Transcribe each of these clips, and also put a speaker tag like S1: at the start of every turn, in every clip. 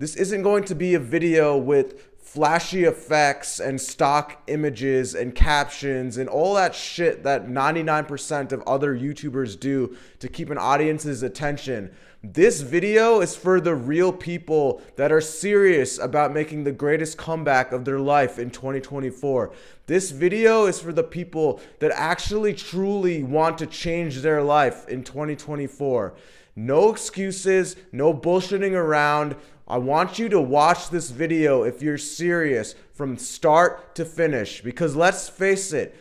S1: This isn't going to be a video with flashy effects and stock images and captions and all that shit that 99% of other YouTubers do to keep an audience's attention. This video is for the real people that are serious about making the greatest comeback of their life in 2024. This video is for the people that actually truly want to change their life in 2024. No excuses, no bullshitting around. I want you to watch this video if you're serious from start to finish, because let's face it,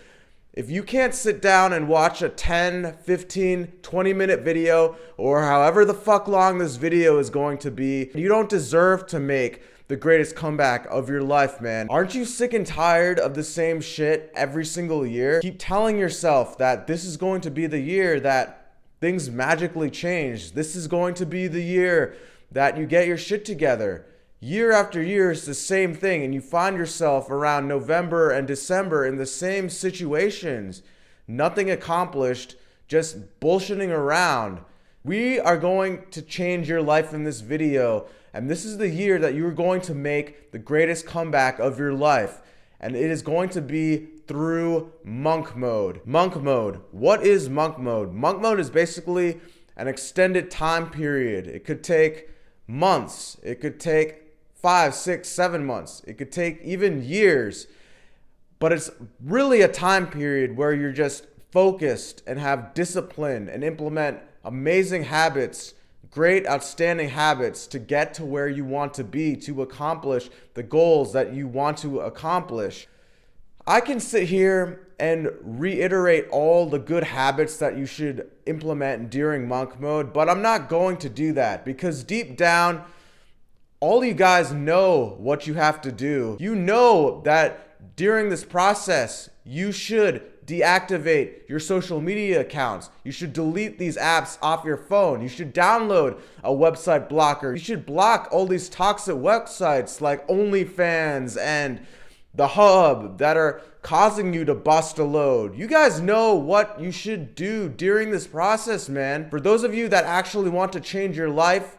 S1: if you can't sit down and watch a 10, 15, 20-minute video or however the fuck long this video is going to be, you don't deserve to make the greatest comeback of your life, man. Aren't you sick and tired of the same shit every single year? Keep telling yourself that this is going to be the year that things magically change. This is going to be the year that you get your shit together. Year after year, it's the same thing, and you find yourself around November and December in the same situations. Nothing accomplished, just bullshitting around. We are going to change your life in this video, and this is the year that you're going to make the greatest comeback of your life. And it is going to be through monk mode. Monk mode. What is monk mode? Monk mode is basically an extended time period. It could take months. It could take 5, 6, 7 months. It could take even years. But it's really a time period where you're just focused and have discipline and implement amazing habits, great, outstanding habits to get to where you want to be, to accomplish the goals that you want to accomplish. I can sit here and reiterate all the good habits that you should implement during monk mode, but I'm not going to do that because deep down, all you guys know what you have to do. You know that during this process, you should deactivate your social media accounts. You should delete these apps off your phone. You should download a website blocker. You should block all these toxic websites like OnlyFans and The Hub that are causing you to bust a load. You guys know what you should do during this process, man. For those of you that actually want to change your life,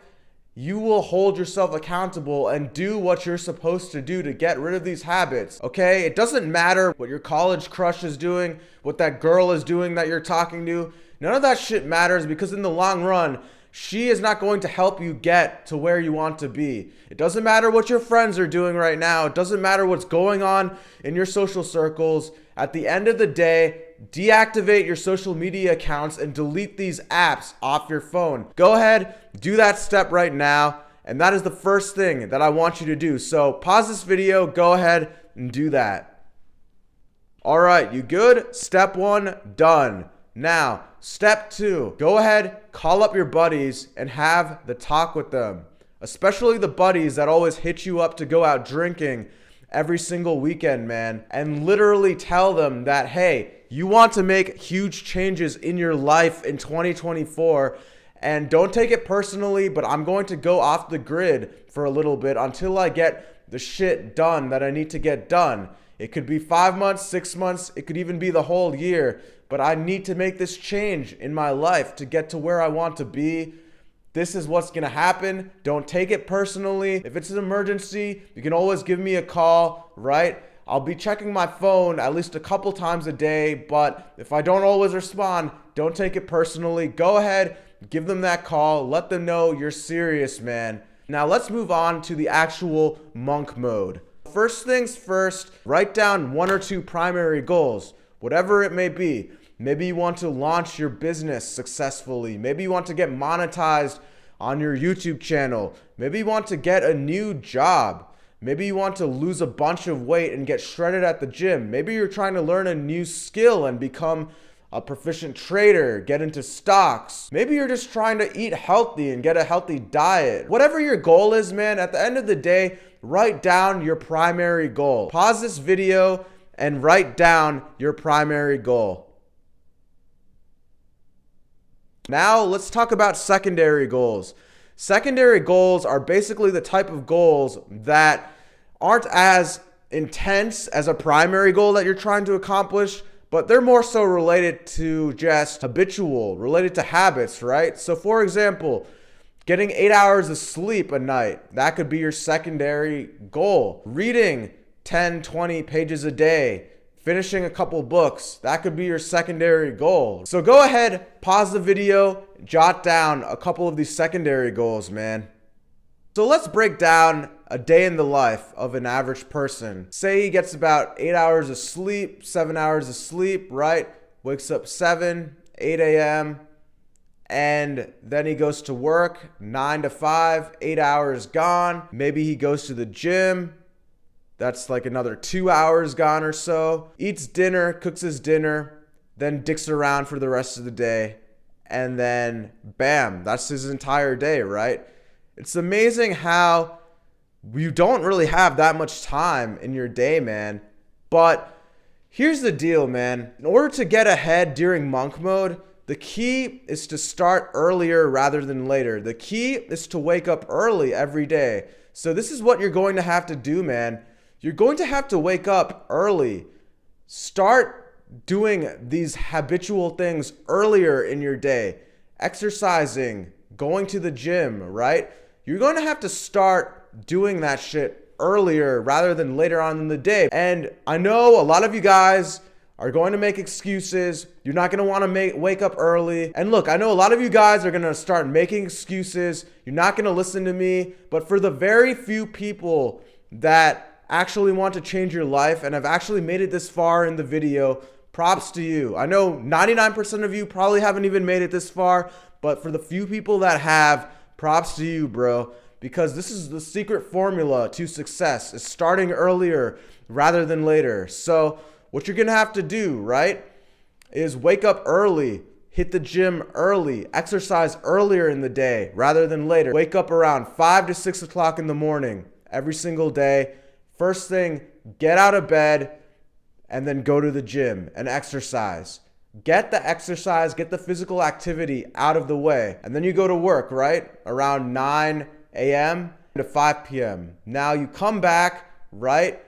S1: you will hold yourself accountable and do what you're supposed to do to get rid of these habits, okay? It doesn't matter what your college crush is doing, what that girl is doing that you're talking to. None of that shit matters because in the long run, she is not going to help you get to where you want to be. It doesn't matter what your friends are doing right now. It doesn't matter what's going on in your social circles. At the end of the day, deactivate your social media accounts and delete these apps off your phone. Go ahead, do that step right now. And that is the first thing that I want you to do. So pause this video, go ahead and do that. All right, you good? Step 1, done. Now, step 2, go ahead, call up your buddies and have the talk with them. Especially the buddies that always hit you up to go out drinking every single weekend, man. And literally tell them that, hey, you want to make huge changes in your life in 2024. And don't take it personally, but I'm going to go off the grid for a little bit until I get the shit done that I need to get done. It could be 5 months, 6 months, it could even be the whole year. But I need to make this change in my life to get to where I want to be. This is what's going to happen. Don't take it personally. If it's an emergency, you can always give me a call, right? I'll be checking my phone at least a couple times a day, but if I don't always respond, don't take it personally. Go ahead, give them that call. Let them know you're serious, man. Now let's move on to the actual monk mode. First things first, write down 1 or 2 primary goals, whatever it may be. Maybe you want to launch your business successfully. Maybe you want to get monetized on your YouTube channel. Maybe you want to get a new job. Maybe you want to lose a bunch of weight and get shredded at the gym. Maybe you're trying to learn a new skill and become a proficient trader, get into stocks. Maybe you're just trying to eat healthy and get a healthy diet. Whatever your goal is, man, at the end of the day, write down your primary goal. Pause this video and write down your primary goal. Now let's talk about secondary goals. Secondary goals are basically the type of goals that aren't as intense as a primary goal that you're trying to accomplish, but they're more so related to just habitual, related to habits, right? So for example, Getting 8 hours of sleep a night, that could be your secondary goal. Reading 10, 20 pages a day, finishing a couple books, that could be your secondary goal. So go ahead, pause the video, jot down a couple of these secondary goals, man. So let's break down a day in the life of an average person. Say he gets about 8 hours of sleep, 7 hours of sleep, right? Wakes up 7, 8 a.m., and then he goes to work 9 to 5, 8 hours gone. Maybe he goes to the gym. That's like another 2 hours gone or so. Eats dinner, cooks his dinner, then dicks around for the rest of the day. And then bam, that's his entire day, right? It's amazing how you don't really have that much time in your day, man. But here's the deal, man. In order to get ahead during monk mode, the key is to start earlier rather than later. The key is to wake up early every day. So this is what you're going to have to do, man. You're going to have to wake up early. Start doing these habitual things earlier in your day. Exercising, going to the gym, right? You're going to have to start doing that shit earlier rather than later on in the day. And I know a lot of you guys are going to make excuses. You're not going to want to wake up early. And look, I know a lot of you guys are going to start making excuses. You're not going to listen to me. But for the very few people that actually want to change your life and have actually made it this far in the video, props to you. I know 99% of you probably haven't even made it this far, but for the few people that have, props to you, bro. Because this is the secret formula to success, is starting earlier rather than later. So what you're gonna have to do, right, is wake up early, hit the gym early, exercise earlier in the day rather than later. Wake up around 5 to 6 o'clock in the morning every single day. First thing, get out of bed and then go to the gym and exercise. Get the exercise, get the physical activity out of the way. And then you go to work, right, around 9 a.m. to 5 p.m. Now you come back, right,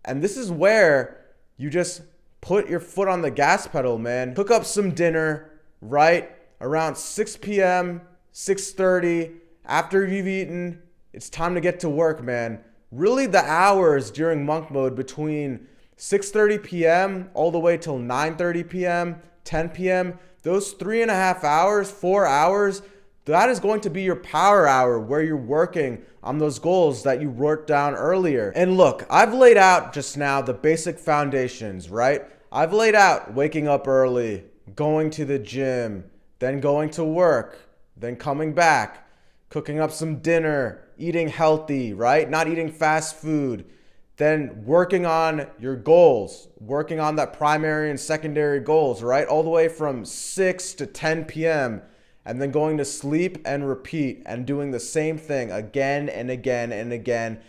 S1: and this is where you just put your foot on the gas pedal, man. Cook up some dinner, right? Around 6 p.m., 6:30, after you've eaten, it's time to get to work, man. Really the hours during monk mode between 6:30 p.m. all the way till 9:30 p.m., 10 p.m., those 3.5 hours, 4 hours, that is going to be your power hour where you're working on those goals that you wrote down earlier. And look, I've laid out just now the basic foundations, right? I've laid out waking up early, going to the gym, then going to work, then coming back, cooking up some dinner, eating healthy, right? Not eating fast food, then working on your goals, working on that primary and secondary goals, right? All the way from 6 to 10 p.m., and then going to sleep and repeat and doing the same thing again and again and again,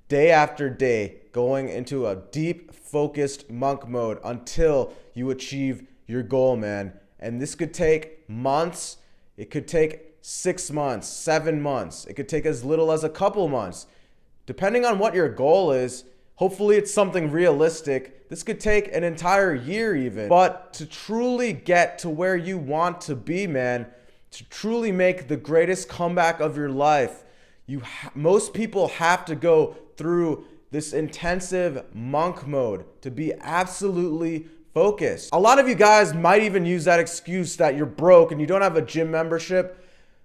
S1: day after day, going into a deep, focused monk mode until you achieve your goal, man. And this could take months. It could take 6 months, 7 months. It could take as little as a couple months. Depending on what your goal is, hopefully it's something realistic. This could take an entire year even. But to truly get to where you want to be, man, to truly make the greatest comeback of your life, most people have to go through this intensive monk mode to be absolutely focused. A lot of you guys might even use that excuse that you're broke and you don't have a gym membership.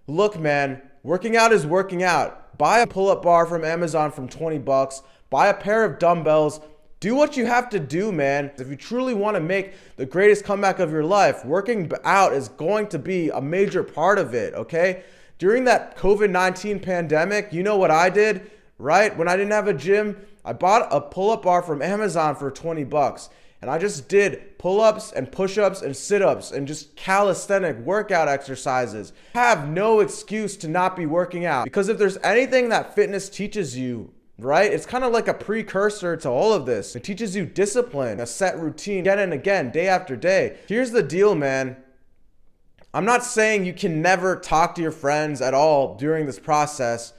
S1: Look, man, working out is working out. Buy a pull-up bar from Amazon from 20 bucks. Buy a pair of dumbbells. Do what you have to do, man. If you truly want to make the greatest comeback of your life, working out is going to be a major part of it, okay? During that COVID-19 pandemic, you know what I did, right? When I didn't have a gym, I bought a pull-up bar from Amazon for 20 bucks. And I just did pull-ups and push-ups and sit-ups and just calisthenic workout exercises. I have no excuse to not be working out, because if there's anything that fitness teaches you, right? It's kind of like a precursor to all of this. It teaches you discipline, a set routine, again and again, day after day. Here's the deal, man. I'm not saying you can never talk to your friends at all during this process.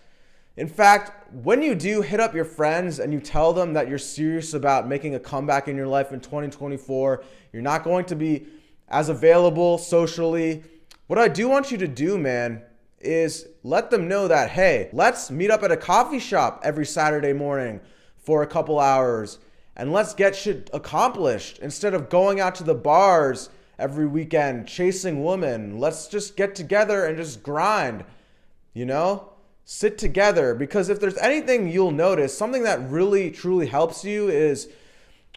S1: In fact, when you do hit up your friends and you tell them that you're serious about making a comeback in your life in 2024, you're not going to be as available socially. What I do want you to do, man, is let them know that, hey, let's meet up at a coffee shop every Saturday morning for a couple hours and let's get shit accomplished instead of going out to the bars every weekend chasing women. Let's just get together and just grind, you know? Sit together, because if there's anything you'll notice, something that really truly helps you is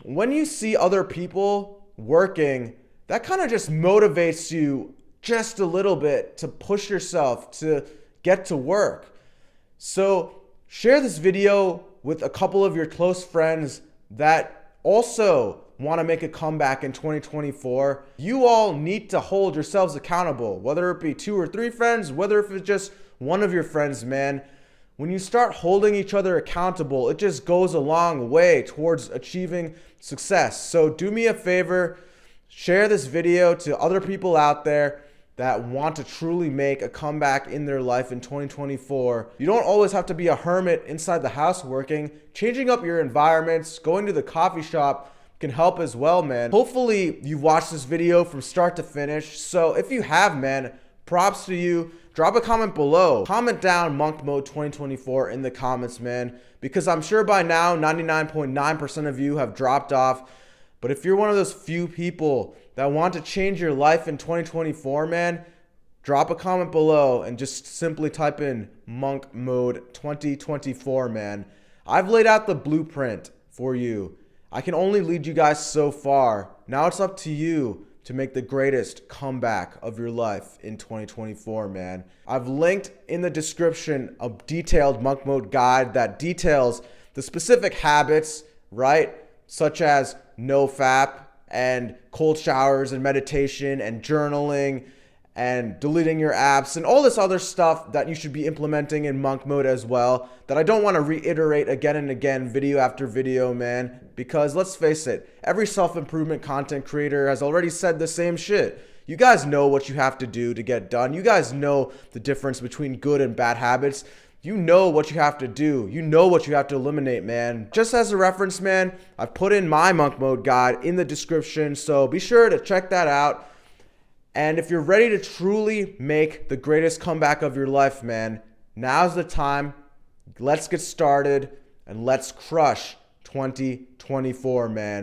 S1: when you see other people working, that kind of just motivates you just a little bit to push yourself to get to work. So share this video with a couple of your close friends that also want to make a comeback in 2024. You all need to hold yourselves accountable, whether it be 2 or 3 friends, whether if it's just one of your friends, man. When you start holding each other accountable, it just goes a long way towards achieving success. So do me a favor, share this video to other people out there that want to truly make a comeback in their life in 2024. You don't always have to be a hermit inside the house working. Changing up your environments, going to the coffee shop can help as well, man. Hopefully you've watched this video from start to finish. So if you have, man, props to you. Drop a comment below. Comment down Monk Mode 2024 in the comments, man, because I'm sure by now 99.9% of you have dropped off. But if you're one of those few people that want to change your life in 2024, man, drop a comment below and just simply type in Monk Mode 2024, man. I've laid out the blueprint for you. I can only lead you guys so far. Now it's up to you to make the greatest comeback of your life in 2024, man. I've linked in the description a detailed Monk Mode guide that details the specific habits, right? Such as NoFap and cold showers and meditation and journaling and deleting your apps and all this other stuff that you should be implementing in Monk Mode as well, that I don't want to reiterate again and again, video after video, man, because let's face it, every self-improvement content creator has already said the same shit. You guys know what you have to do to get done. You guys know the difference between good and bad habits. You know what you have to do. You know what you have to eliminate, man. Just as a reference, man, I've put in my Monk Mode guide in the description, so be sure to check that out. And if you're ready to truly make the greatest comeback of your life, man, now's the time. Let's get started and let's crush 2024, man.